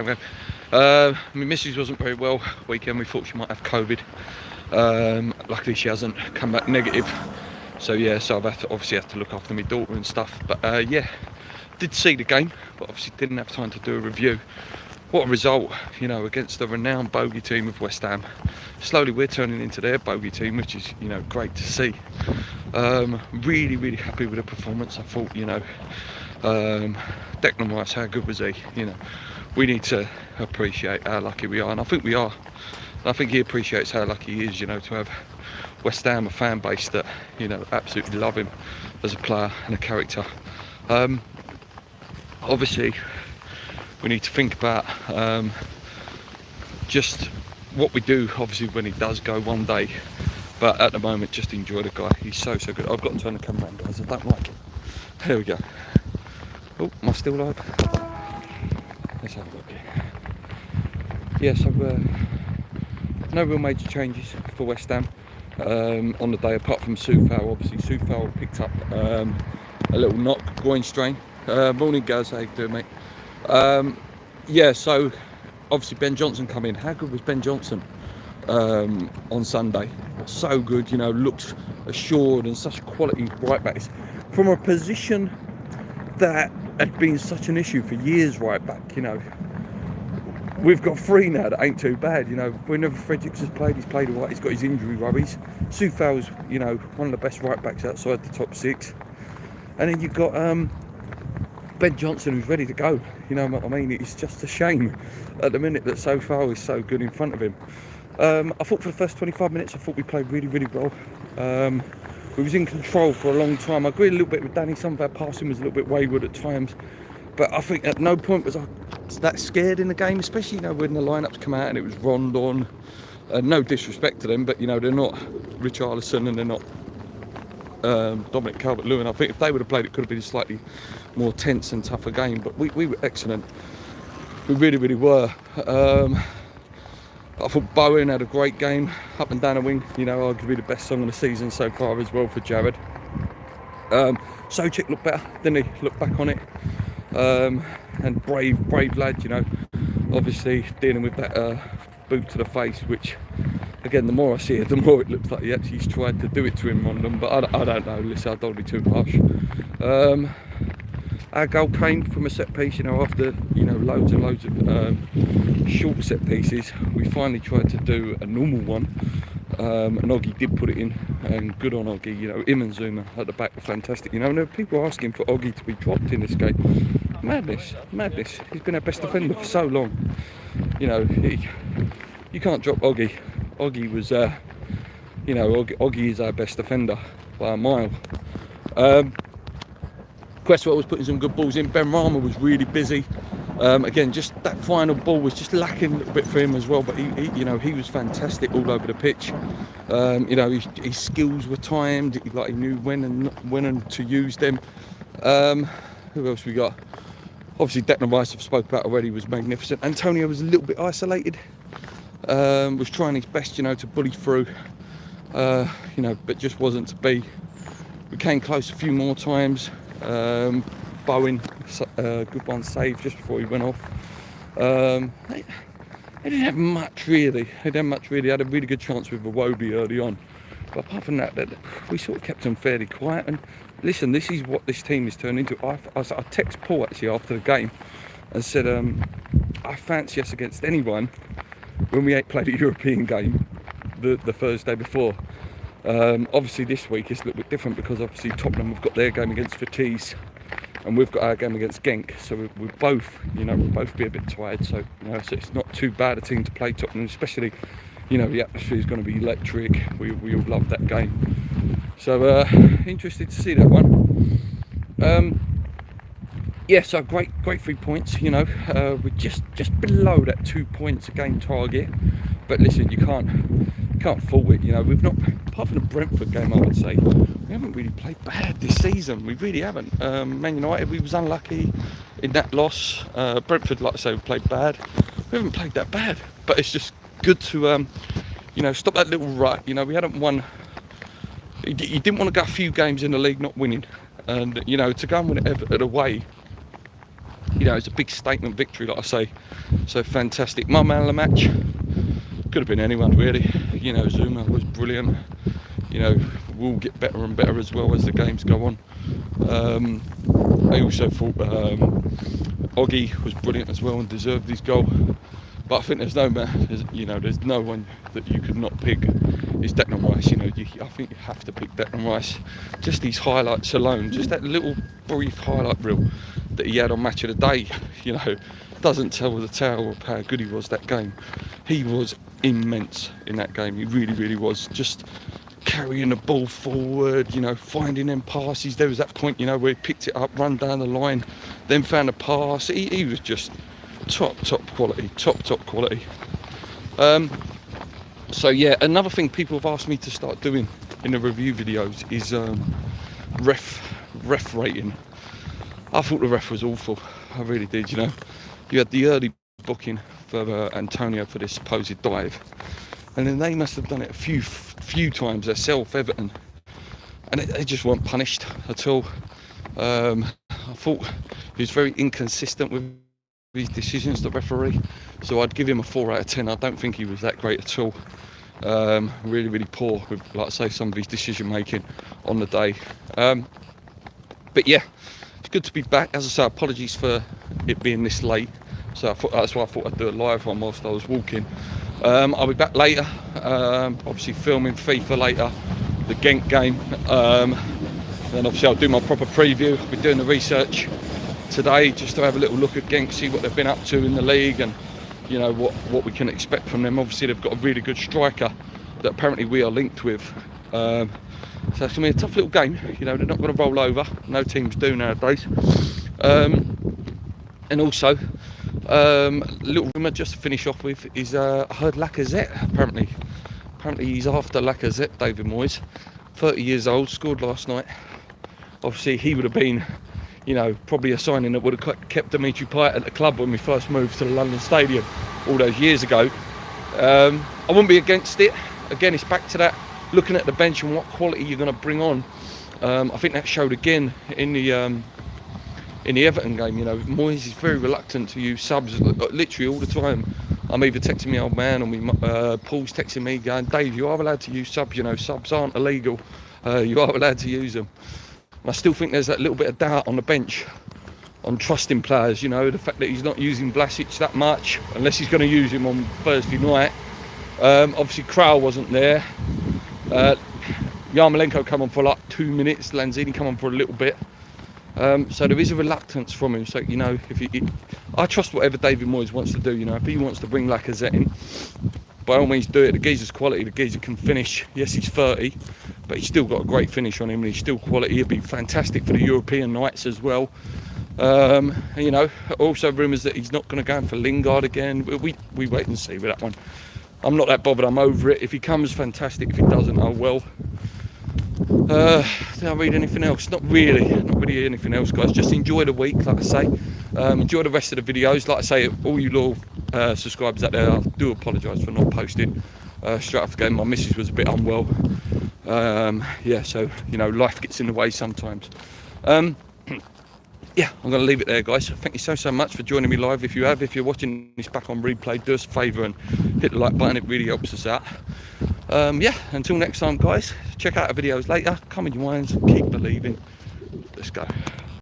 Okay. My missus wasn't very well weekend. We thought she might have COVID. Luckily she hasn't come back negative. So yeah, so I've obviously had to look after my daughter and stuff. But yeah, did see the game, but obviously didn't have time to do a review. What a result, against the renowned bogey team of West Ham. Slowly we're turning into their bogey team, which is, great to see. Really, really happy with the performance. I thought, Declan Rice, how good was he? We need to appreciate how lucky we are, and I think we are. I think he appreciates how lucky he is, to have West Ham, a fan base that, absolutely love him as a player and a character. Obviously, we need to think about just what we do, obviously, when he does go one day. But at the moment, just enjoy the guy. He's so good. I've got to turn the camera around, guys. I don't like it. There we go. Oh, am I still live? Let's have a look here. Yeah, so no real major changes for West Ham on the day, apart from Soufal. Obviously, Soufal picked up a little knock, groin strain. Morning, Gaz. How you doing, mate? Yeah, so obviously Ben Johnson come in. How good was Ben Johnson on Sunday? So good, looked assured and such quality right back. From a position that had been such an issue for years right back, We've got three now that ain't too bad, Whenever Fredericks has played, he's played all right. He's got his injury worries. Soufal's, one of the best right backs outside the top six. And then you've got Ben Johnson, who's ready to go. You know what I mean? It's just a shame at the minute that Soufal is so good in front of him. I thought for the first 25 minutes, I thought we played really, really well. We was in control for a long time. I agree a little bit with Danny. Some of our passing was a little bit wayward at times. But I think at no point was I that scared in the game, especially, when the lineups come out and it was Rondon. No disrespect to them, but, they're not Richarlison and they're not Dominic Calvert-Lewin. I think if they would have played, it could have been a slightly more tense and tougher game. But we were excellent. We really, really were. I thought Bowen had a great game, up and down the wing. Arguably the best song of the season so far as well for Jared. Souček looked better, didn't he? Looked back on it. And brave lad, obviously dealing with that boot to the face, which again, the more I see it, the more it looks like he actually tried to do it to him, Rondon. But I don't know. Listen, I don't want to be too harsh. Our goal came from a set piece, after loads and loads of short set pieces. We finally tried to do a normal one, and Oggy did put it in, and good on Oggy. Him and Zuma at the back were fantastic. And there were people asking for Oggy to be dropped in this game. Madness. He's been our best defender for so long. You can't drop Oggy. Oggy was, Oggy is our best defender by a mile. Cresswell was putting some good balls in. Ben Rama was really busy. Again, just that final ball was just lacking a little bit for him as well. But he was fantastic all over the pitch. His skills were timed. He knew when and to use them. Who else we got? Obviously, Declan Rice, I've spoke about already, was magnificent. Antonio was a little bit isolated. Was trying his best, to bully through. But just wasn't to be. We came close a few more times. Bowen, good one saved just before he went off. They didn't have much really. They had a really good chance with Iwobi early on. But apart from that, we sort of kept them fairly quiet. And listen, this is what this team is turned into. I texted Paul actually after the game and said, I fancy us against anyone when we ain't played a European game the Thursday before. Obviously this week it's a little bit different because obviously Tottenham have got their game against Vitesse and we've got our game against Genk, so we'll both be a bit tired, so so it's not too bad a team to play Tottenham, especially the atmosphere is going to be electric. We all love that game, so interested to see that one. Yeah, so great 3 points. We're just below that 2 points a game target, but listen, you can't fault it. We've not, apart from the Brentford game, I would say, we haven't really played bad this season. We really haven't. Man United, we was unlucky in that loss. Brentford, like I say, we played bad. We haven't played that bad, but it's just good to stop that little rut. We hadn't won. You didn't want to go a few games in the league not winning, and to go and win it Everton away you know, it's a big statement victory, like I say. So fantastic. My man of the match could have been anyone really. You know, Zuma was brilliant. You know, will get better and better as well as the games go on. I also thought Oggy was brilliant as well and deserved his goal. But I think there's no one that you could not pick. Is Declan Rice. You know, I think you have to pick Declan Rice. Just these highlights alone, just that little brief highlight reel that he had on Match of the Day, you know, doesn't tell the tale of how good he was that game. He was immense in that game. He really, really was. Just carrying the ball forward, you know, finding them passes. There was that point, you know, where he picked it up, run down the line, then found a pass. He was just top quality. So yeah, another thing people have asked me to start doing in the review videos is ref rating. I thought the ref was awful. I really did. You know, you had the early booking for Antonio for this supposed dive, and then they must have done it a few times themselves, Everton, and they just weren't punished at all. I thought he was very inconsistent with his decisions, the referee, so I'd give him a 4 out of 10. I don't think he was that great at all. Really, really poor with, like I say, some of his decision making on the day. But yeah, it's good to be back. As I say, apologies for it being this late. So that's why I thought I'd do a live one whilst I was walking. I'll be back later, obviously filming FIFA later, the Genk game. Then obviously I'll do my proper preview. I'll be doing the research today just to have a little look at Genk, see what they've been up to in the league, and you know what we can expect from them. Obviously they've got a really good striker that apparently we are linked with. So it's going to be a tough little game. You know, they're not going to roll over. No teams do nowadays. And also, little rumour just to finish off with is I heard Lacazette apparently he's after Lacazette, David Moyes, 30 years old, scored last night. Obviously he would have been, you know, probably a signing that would have kept Dimitri Payet at the club when we first moved to the London Stadium all those years ago. I wouldn't be against it. Again, it's back to that, looking at the bench and what quality you're going to bring on. I think that showed again in the Everton game. You know, Moyes is very reluctant to use subs, literally all the time. I'm either texting my old man or Paul's texting me going, Dave, you are allowed to use subs, you know, subs aren't illegal. You are allowed to use them. I still think there's that little bit of doubt on the bench on trusting players, you know, the fact that he's not using Vlasic that much, unless he's going to use him on Thursday night. Obviously, Král wasn't there. Yarmolenko come on for like 2 minutes, Lanzini come on for a little bit. So there is a reluctance from him. So, you know, I trust whatever David Moyes wants to do. You know, if he wants to bring Lacazette in, by all means do it. The geezer's quality, the geezer can finish. Yes, he's 30, but he's still got a great finish on him, and he's still quality. He'll be fantastic for the European nights as well. You know, also rumours that he's not going to go in for Lingard again. We wait and see with that one. I'm not that bothered. I'm over it. If he comes, fantastic. If he doesn't, oh well. Did I read anything else? Not really anything else, guys. Just enjoy the week, like I say. Enjoy the rest of the videos. Like I say, all you loyal subscribers out there, I do apologise for not posting straight after the game. My missus was a bit unwell. Yeah, so, you know, life gets in the way sometimes. Yeah, I'm going to leave it there, guys. Thank you so much for joining me live. If you're watching this back on replay, do us a favour and hit the like button. It really helps us out. Yeah, until next time, guys, check out our videos later. Come in your minds, keep believing. Let's go.